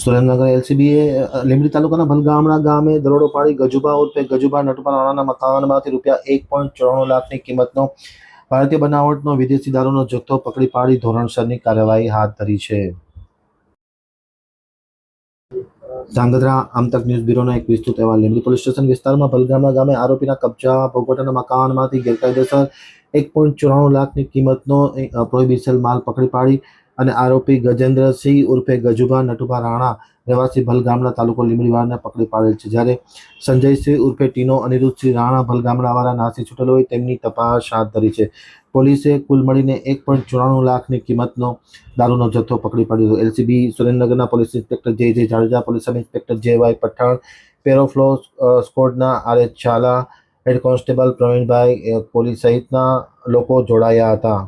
સુરેન્દ્રનગર એલસીબીએ લીંબડી તાલુકાના ભલગામડા ગામે દરોડો પાડી ગજુભા ઉર્ફે ગજુભા નટુભા રાણાના મકાનમાંથી ₹1.94 લાખની કિંમતનો ભારતીય બનાવટનો વિદેશી દારૂનો જથ્થો પકડી પાડી ધોરણસરની કાર્યવાહી હાથ ધરી છે. ધાંગધ્રા આમતક ન્યૂઝ બ્યુરોનો એક વિસ્તૃત અહેવાલ. લીંબડી પોલીસ સ્ટેશન વિસ્તારમાં ભલગામડા ગામે આરોપીના કબજા ભોગવટાના મકાનમાંથી ગેરકાયદેસર ₹1.94 લાખની કિંમતનો પ્રોહિબિશન માલ પકડી પાડી અને આરોપી ગજેન્દ્રસિંહ ઉર્ફે ગજુભા નટુભા રાણા રહેવાસી ભલગામડા તાલુકો લીંબડીવાળાને પકડી પાડેલ છે. જ્યારે સંજયસિંહ ઉર્ફે ટીનો અનિરુદ્ધસિંહ રાણા ભલગામડાવાળા નાસી છૂટેલ હોય તેમની તપાસ હાથ ધરી છે. પોલીસે કુલ મળીને ₹1.94 લાખની કિંમતનો દારૂનો જથ્થો પકડી પાડ્યો. એલસીબી સુરેન્દ્રનગરના police inspector J Jadeja, police sub inspector J Y Pathan, પેરોફ્લો સ્કોડના R H Jhala, head constable Pravinbhai, police સહિતના લોકો જોડાયા હતા.